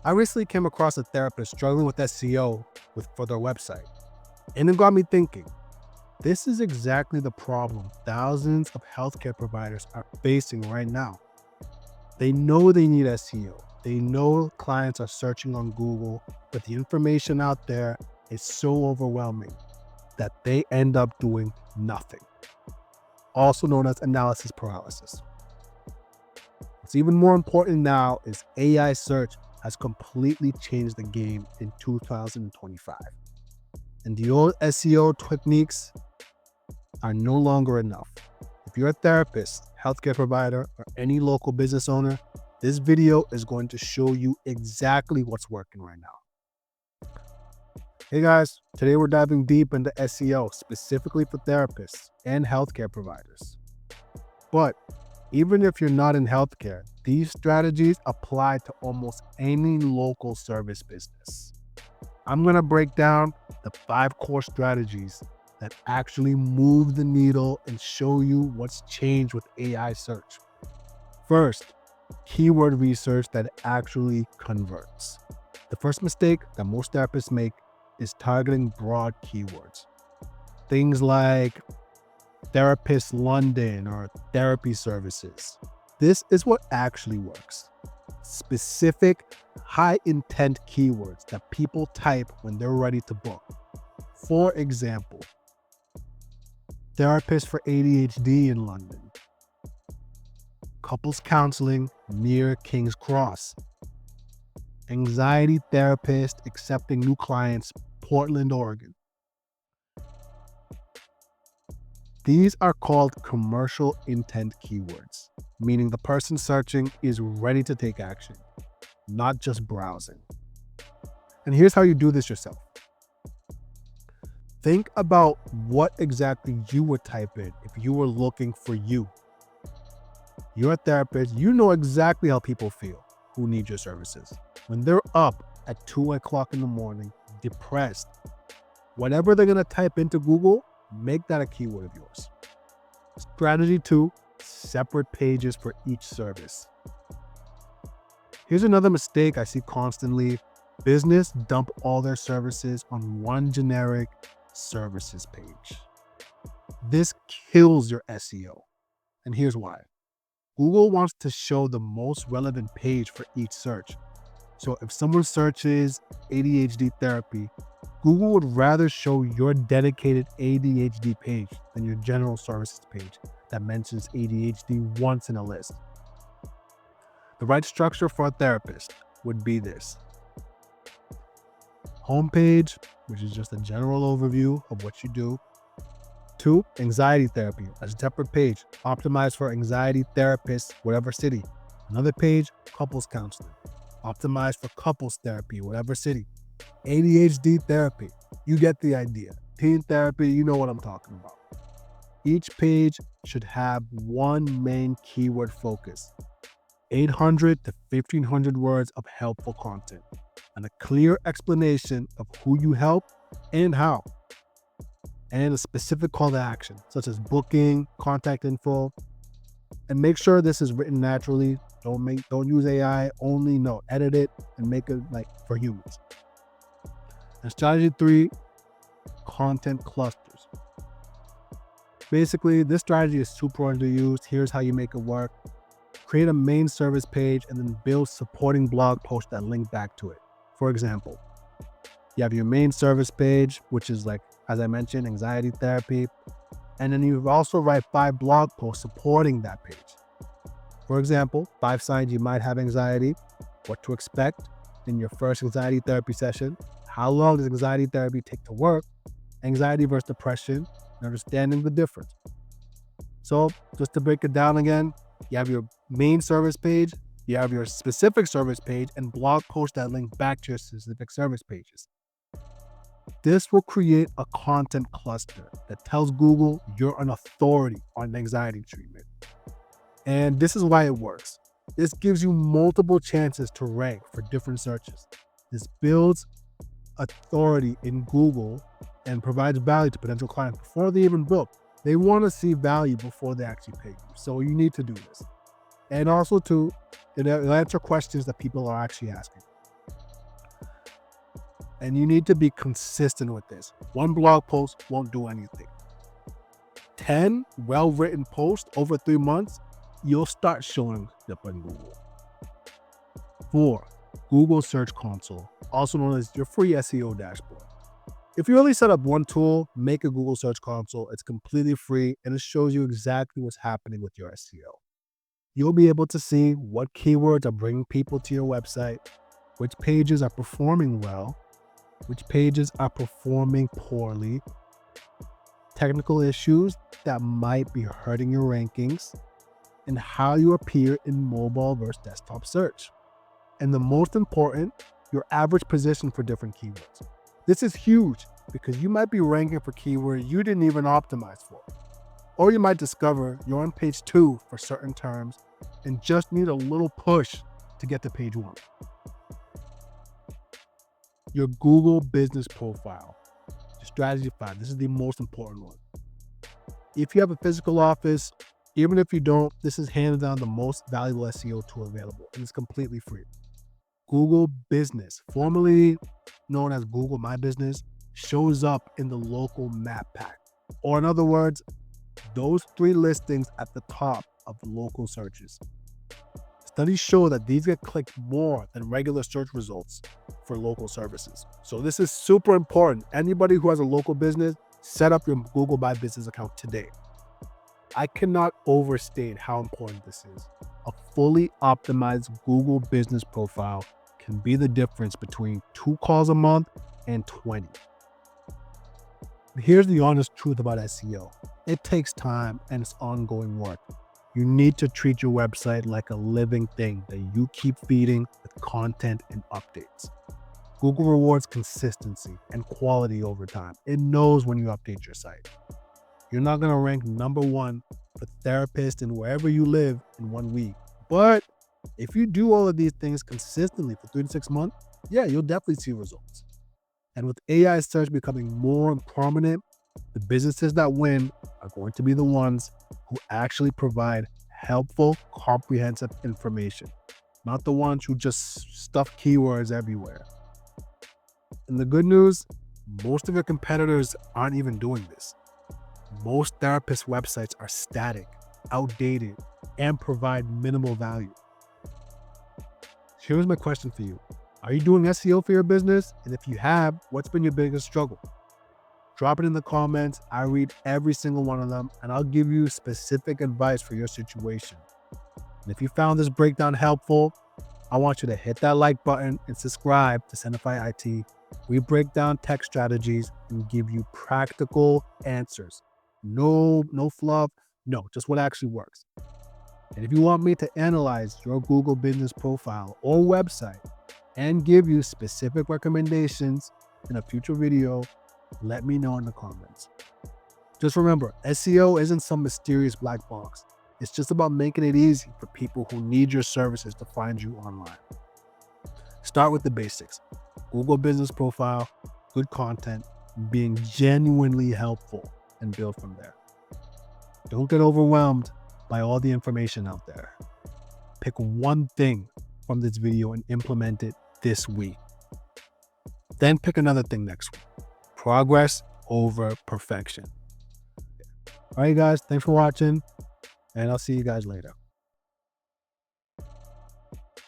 I recently came across a therapist struggling with SEO for their website, and it got me thinking. This is exactly the problem thousands of healthcare providers are facing right now. They know they need SEO. They know clients are searching on Google, but the information out there is so overwhelming that they end up doing nothing, also known as analysis paralysis. What's even more important now is AI search has completely changed the game in 2025. And the old SEO techniques are no longer enough. If you're a therapist, healthcare provider, or any local business owner, this video is going to show you exactly what's working right now. Hey guys, today we're diving deep into SEO, specifically for therapists and healthcare providers. But even if you're not in healthcare, these strategies apply to almost any local service business. I'm going to break down the 5 core strategies that actually move the needle and show you what's changed with AI search. First, keyword research that actually converts. The first mistake that most therapists make is targeting broad keywords. Things like therapist London or therapy services. This is what actually works. Specific, high intent keywords that people type when they're ready to book. For example, therapist for ADHD in London. Couples counseling near King's Cross. Anxiety therapist accepting new clients, Portland, Oregon. These are called commercial intent keywords, meaning the person searching is ready to take action, not just browsing. And here's how you do this yourself. Think about what exactly you would type in if you were looking for you. You're a therapist, you know exactly how people feel who need your services. When they're up at 2 o'clock in the morning, depressed, whatever they're gonna type into Google, make that a keyword of yours. Strategy 2, separate pages for each service. Here's another mistake I see constantly. Business dump all their services on one generic services page. This kills your SEO. And here's why. Google wants to show the most relevant page for each search. So if someone searches ADHD therapy, Google would rather show your dedicated ADHD page than your general services page that mentions ADHD once in a list. The right structure for a therapist would be this. Homepage, which is just a general overview of what you do. 2, anxiety therapy, a separate page, optimized for anxiety therapists, whatever city. Another page, couples counseling, optimized for couples therapy, whatever city. ADHD therapy, you get the idea. Teen therapy, you know what I'm talking about. Each page should have one main keyword focus, 800 to 1500 words of helpful content, and a clear explanation of who you help and how, and a specific call to action, such as booking, contact info, and make sure this is written naturally. Don't use AI, edit it and make it like for humans. And strategy 3, content clusters. Basically, this strategy is super underused. Here's how you make it work. Create a main service page and then build supporting blog posts that link back to it. For example, you have your main service page, which is like, as I mentioned, anxiety therapy. And then you also write 5 blog posts supporting that page. For example, 5 signs you might have anxiety, what to expect in your first anxiety therapy session, how long does anxiety therapy take to work, anxiety versus depression, and understanding the difference. So just to break it down again, you have your main service page, you have your specific service page, and blog posts that link back to your specific service pages. This will create a content cluster that tells Google you're an authority on anxiety treatment. And this is why it works. This gives you multiple chances to rank for different searches. This builds authority in Google and provides value to potential clients before they even book. They want to see value before they actually pay you. So you need to do this. And also it'll answer questions that people are actually asking. And you need to be consistent with this. One blog post won't do anything. 10 well-written posts over 3 months, you'll start showing up on Google. 4, Google Search Console, also known as your free SEO dashboard. If you only set up one tool, make a Google Search Console. It's completely free and it shows you exactly what's happening with your SEO. You'll be able to see what keywords are bringing people to your website, which pages are performing well, which pages are performing poorly, technical issues that might be hurting your rankings, and how you appear in mobile versus desktop search. And the most important, your average position for different keywords. This is huge because you might be ranking for keywords you didn't even optimize for. Or you might discover you're on page 2 for certain terms and just need a little push to get to page 1. Your Google business profile. Strategy 5. This is the most important one. If you have a physical office, even if you don't, this is hands down the most valuable SEO tool available, and it's completely free. Google Business, formerly known as Google My Business, shows up in the local map pack. Or in other words, those 3 listings at the top of local searches. Studies show that these get clicked more than regular search results for local services. So this is super important. Anybody who has a local business, set up your Google My Business account today. I cannot overstate how important this is. A fully optimized Google business profile can be the difference between 2 calls a month and 20. Here's the honest truth about SEO. It takes time and it's ongoing work. You need to treat your website like a living thing that you keep feeding with content and updates. Google rewards consistency and quality over time. It knows when you update your site. You're not going to rank number 1 for therapists and wherever you live in 1 week. But if you do all of these things consistently for 3 to 6 months, yeah, you'll definitely see results. And with AI search becoming more prominent, the businesses that win are going to be the ones who actually provide helpful, comprehensive information, not the ones who just stuff keywords everywhere. And the good news, most of your competitors aren't even doing this. Most therapist websites are static, outdated, and provide minimal value. Here's my question for you. Are you doing SEO for your business? And if you have, what's been your biggest struggle? Drop it in the comments. I read every single one of them, and I'll give you specific advice for your situation. And if you found this breakdown helpful, I want you to hit that like button and subscribe to Cenify IT. We break down tech strategies and give you practical answers. No fluff, no, just what actually works. And if you want me to analyze your Google business profile or website and give you specific recommendations in a future video, let me know in the comments. Just remember, SEO isn't some mysterious black box. It's just about making it easy for people who need your services to find you online. Start with the basics. Google business profile, good content, being genuinely helpful, and build from there. Don't get overwhelmed by all the information out there. Pick one thing from this video and implement it this week. Then pick another thing next week. Progress over perfection. All right, guys, thanks for watching, and I'll see you guys later.